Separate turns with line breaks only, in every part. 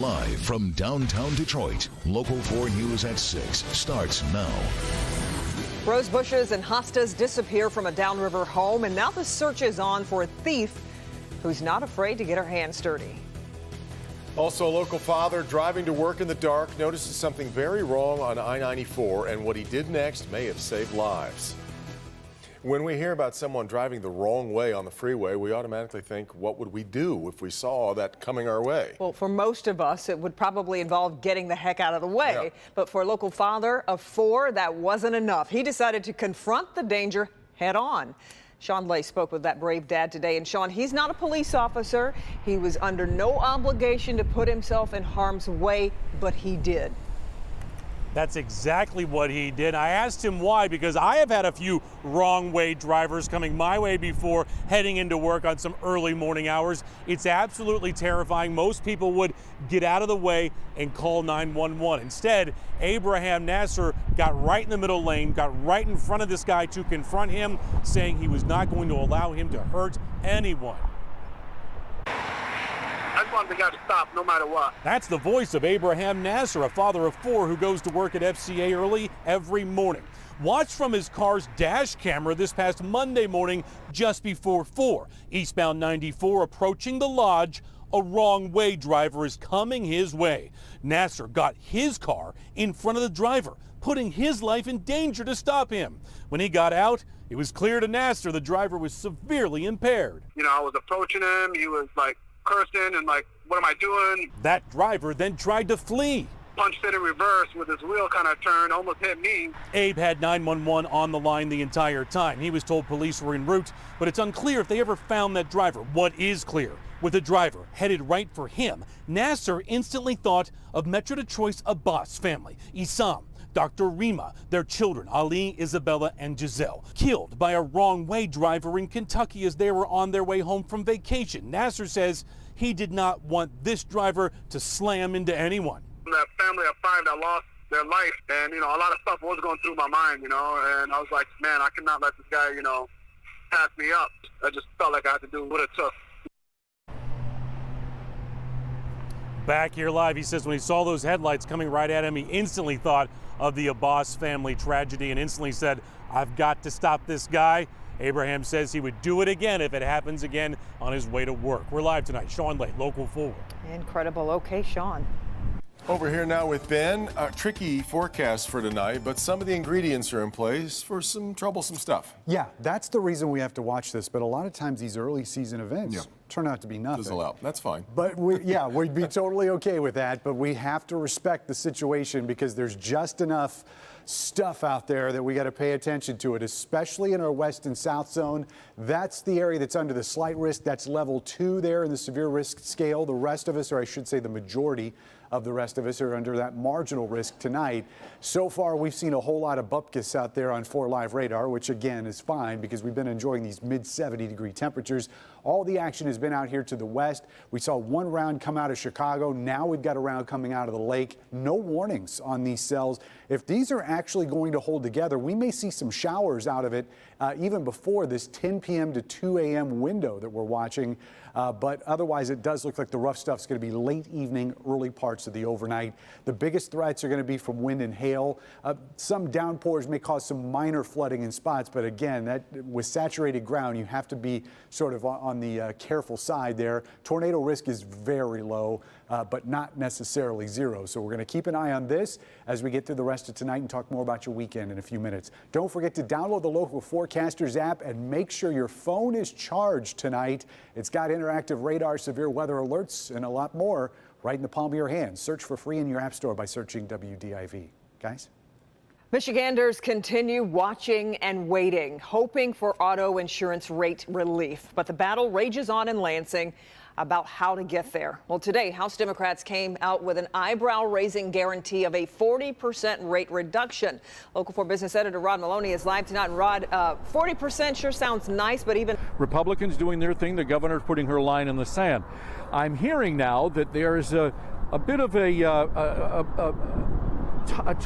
Live from downtown Detroit, Local 4 News at 6 starts now.
Rose bushes and hostas disappear from a downriver home, and now the search is on for a thief who's not afraid to get her hands dirty.
Also, a local father driving to work in the dark notices something very wrong on I-94, and what he did next may have saved lives. When we hear about someone driving the wrong way on the freeway, we automatically think, what would we do if we saw that coming our way?
Well, for most of us, it would probably involve getting the heck out of the way.
Yeah.
But for a local father of 4, that wasn't enough. He decided to confront the danger head on. Sean Lay spoke with that brave dad today. And Sean, he's not a police officer. He was under no obligation to put himself in harm's way, but he did.
That's exactly what he did. I asked him why, because I have had a few wrong way drivers coming my way before heading into work on some early morning hours. It's absolutely terrifying. Most people would get out of the way and call 911. Instead, Abraham Nasser got right in the middle lane, got right in front of this guy to confront him, saying he was not going to allow him to hurt anyone.
I just wanted the guy to stop no matter what.
That's the voice of Abraham Nasser, a father of 4 who goes to work at FCA early every morning. Watched from his car's dash camera this past Monday morning just before 4. Eastbound 94 approaching the lodge. A wrong way driver is coming his way. Nasser got his car in front of the driver, putting his life in danger to stop him. When he got out, it was clear to Nasser the driver was severely impaired.
You know, I was approaching him. He was like cursing and like, what am I doing?
That driver then tried to flee.
Punched it in reverse with his wheel kind of turned, almost hit me.
Abe had 911 on the line the entire time. He was told police were en route, but it's unclear if they ever found that driver. What is clear, with the driver headed right for him, Nasser instantly thought of Metro Detroit's Abbas family, Issam, Dr. Rima, their children, Ali, Isabella, and Giselle, killed by a wrong way driver in Kentucky as they were on their way home from vacation. Nasser says he did not want this driver to slam into anyone.
That family of 5 that lost their life, and you know, a lot of stuff was going through my mind, you know, and I was like, man, I cannot let this guy, you know, pass me up. I just felt like I had to do what it took.
Back here live, he says when he saw those headlights coming right at him, he instantly thought of the Abbas family tragedy and instantly said, I've got to stop this guy. Abraham says he would do it again if it happens again on his way to work. We're live tonight. Sean Lay, Local 4.
Incredible. Okay, Sean.
Over here now with Ben. Tricky forecast for tonight, but some of the ingredients are in place for some troublesome stuff.
Yeah, that's the reason we have to watch this. But a lot of times these early season events turn out to be nothing.
Fizzle out. That's fine.
But we'd be totally okay with that. But we have to respect the situation because there's just enough stuff out there that we got to pay attention to it, especially in our west and south zone. That's the area that's under the slight risk. That's level 2 there in the severe risk scale. The rest of us, or I should say the majority of the rest of us, are under that marginal risk tonight. So far, we've seen a whole lot of bupkis out there on 4 Live radar, which again is fine because we've been enjoying these mid 70-degree temperatures. All the action has been out here to the west. We saw one round come out of Chicago. Now we've got a round coming out of the lake. No warnings on these cells. If these are actually going to hold together, we may see some showers out of it even before this 10 p.m. to 2 a.m. window that we're watching. But otherwise, it does look like the rough stuff is going to be late evening, early parts of the overnight. The biggest threats are going to be from wind and hail. Some downpours may cause some minor flooding in spots, but again, that with saturated ground, you have to be sort of on the careful side there. Tornado risk is very low, but not necessarily zero. So we're going to keep an eye on this as we get through the rest of tonight and talk more about your weekend in a few minutes. Don't forget to download the Local Forecasters app and make sure your phone is charged tonight. It's got interactive radar, severe weather alerts, and a lot more right in the palm of your hand. Search for free in your app store by searching WDIV. Guys?
Michiganders continue watching and waiting, hoping for auto insurance rate relief. But the battle rages on in Lansing about how to get there. Well, today, House Democrats came out with an eyebrow-raising guarantee of a 40% rate reduction. Local 4 Business Editor Rod Maloney is live tonight. And Rod, 40% sure sounds nice, but even
Republicans doing their thing, the governor's putting her line in the sand. I'm hearing now that there is a bit of a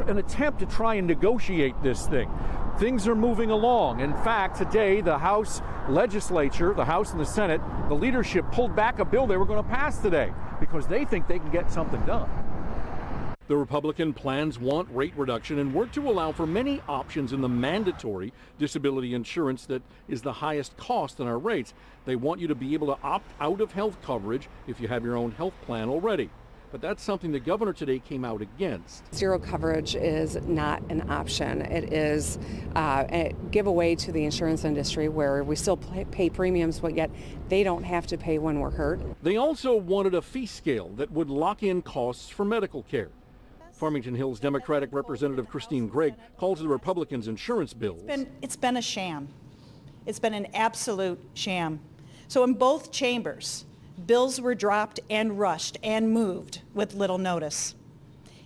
an attempt to try and negotiate this thing. Things are moving along. In fact, today, the House legislature, the House and the Senate, the leadership pulled back a bill they were going to pass today because they think they can get something done.
The Republican plans want rate reduction and work to allow for many options in the mandatory disability insurance that is the highest cost in our rates. They want you to be able to opt out of health coverage if you have your own health plan already. But that's something the governor today came out against.
Zero coverage is not an option. It is a giveaway to the insurance industry where we still pay premiums, but yet they don't have to pay when we're hurt.
They also wanted a fee scale that would lock in costs for medical care. Farmington Hills Democratic Representative Christine Gregg calls the Republicans' insurance bills.
It's been a sham. It's been an absolute sham. So in both chambers, bills were dropped and rushed and moved with little notice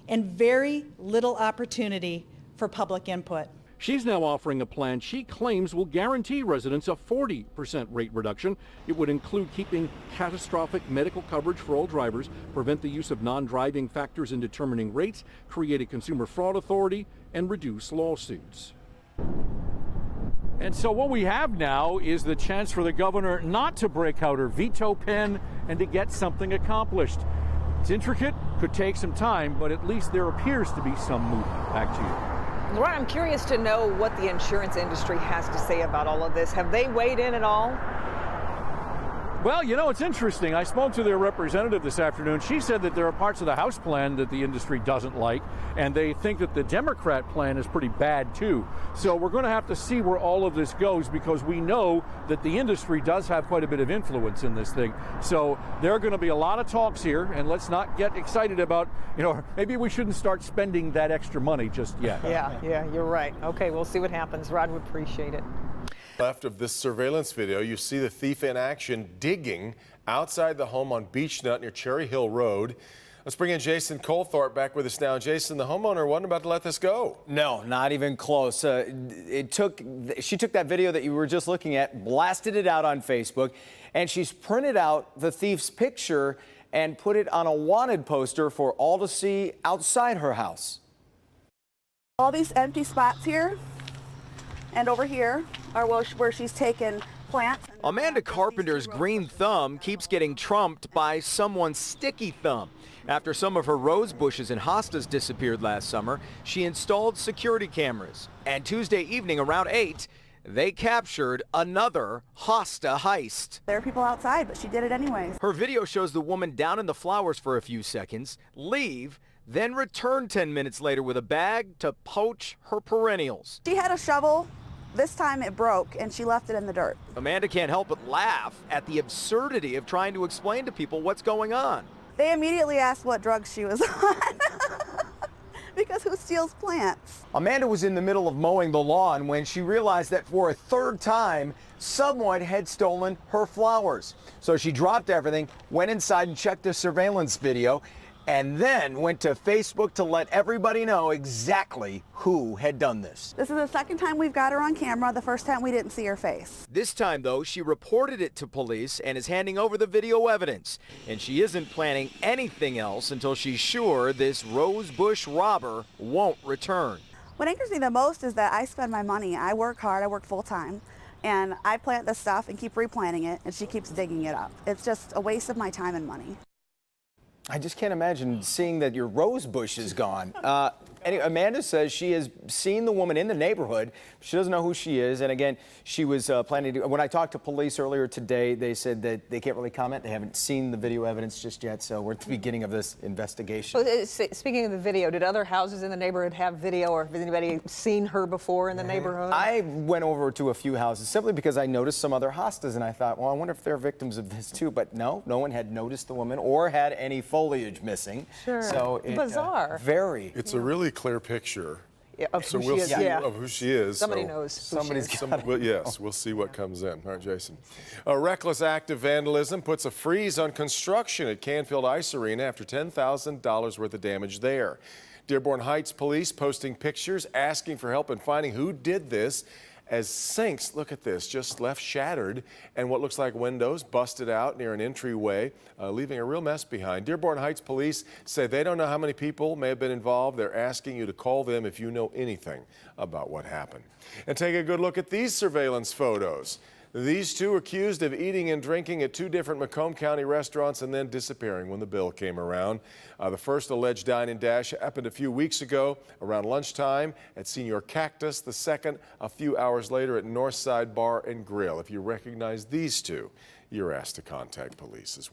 and very little opportunity for public input.
She's now offering a plan she claims will guarantee residents a 40% rate reduction. It would include keeping catastrophic medical coverage for all drivers, prevent the use of non-driving factors in determining rates, create a consumer fraud authority, and reduce lawsuits.
And so what we have now is the chance for the governor not to break out her veto pen and to get something accomplished. It's intricate, could take some time, but at least there appears to be some movement. Back to you.
Laura, I'm curious to know what the insurance industry has to say about all of this. Have they weighed in at all?
Well, you know, it's interesting. I spoke to their representative this afternoon. She said that there are parts of the House plan that the industry doesn't like, and they think that the Democrat plan is pretty bad, too. So we're going to have to see where all of this goes because we know that the industry does have quite a bit of influence in this thing. So there are going to be a lot of talks here, and let's not get excited about, maybe we shouldn't start spending that extra money just yet.
Yeah, you're right. Okay, we'll see what happens. Rod, we appreciate it.
Left of this surveillance video, you see the thief in action digging outside the home on Beechnut near Cherry Hill Road. Let's bring in Jason Colthorpe back with us now. Jason, the homeowner wasn't about to let this go.
No, not even close. She took that video that you were just looking at, blasted it out on Facebook, and she's printed out the thief's picture and put it on a wanted poster for all to see outside her house.
All these empty spots here and over here are where she's taken plants.
Amanda Carpenter's green thumb keeps getting trumped by someone's sticky thumb. After some of her rose bushes and hostas disappeared last summer, she installed security cameras. And Tuesday evening around 8, they captured another hosta heist.
There are people outside, but she did it anyways.
Her video shows the woman down in the flowers for a few seconds, leave, then return 10 minutes later with a bag to poach her perennials.
She had a shovel. This time it broke and she left it in the dirt.
Amanda can't help but laugh at the absurdity of trying to explain to people what's going on.
They immediately asked what drugs she was on. Because who steals plants?
Amanda was in the middle of mowing the lawn when she realized that for a third time, someone had stolen her flowers. So she dropped everything, went inside and checked the surveillance video, and then went to Facebook to let everybody know exactly who had done this.
This is the second time we've got her on camera. The first time we didn't see her face.
This time, though, she reported it to police and is handing over the video evidence. And she isn't planning anything else until she's sure this rosebush robber won't return.
What angers me the most is that I spend my money. I work hard, I work full time, and I plant this stuff and keep replanting it, and she keeps digging it up. It's just a waste of my time and money.
I just can't imagine seeing that your rose bush is gone. Anyway, Amanda says she has seen the woman in the neighborhood. She doesn't know who she is. And again, she was planning to, when I talked to police earlier today, they said that they can't really comment. They haven't seen the video evidence just yet. So we're at the beginning of this investigation.
Well, speaking of the video, did other houses in the neighborhood have video, or has anybody seen her before in the neighborhood?
I went over to a few houses simply because I noticed some other hostas and I thought, well, I wonder if they're victims of this too. But no one had noticed the woman or had any foliage missing.
Sure.
So
bizarre.
Very.
It's a really clear picture.
Yeah, of
So
who
we'll
she is.
see
Yeah.
of who she is.
Somebody
so
knows.
Somebody's got it.
Well, yes, we'll see what comes in. All right, Jason. A reckless act of vandalism puts a freeze on construction at Canfield Ice Arena after $10,000 worth of damage there. Dearborn Heights police posting pictures asking for help in finding who did this as sinks, look at this, just left shattered and what looks like windows busted out near an entryway, leaving a real mess behind. Dearborn Heights police say they don't know how many people may have been involved. They're asking you to call them if you know anything about what happened. And take a good look at these surveillance photos. These two accused of eating and drinking at two different Macomb County restaurants and then disappearing when the bill came around. The first alleged dine and dash happened a few weeks ago around lunchtime at Senior Cactus. The second a few hours later at Northside Bar and Grill. If you recognize these two, you're asked to contact police as well.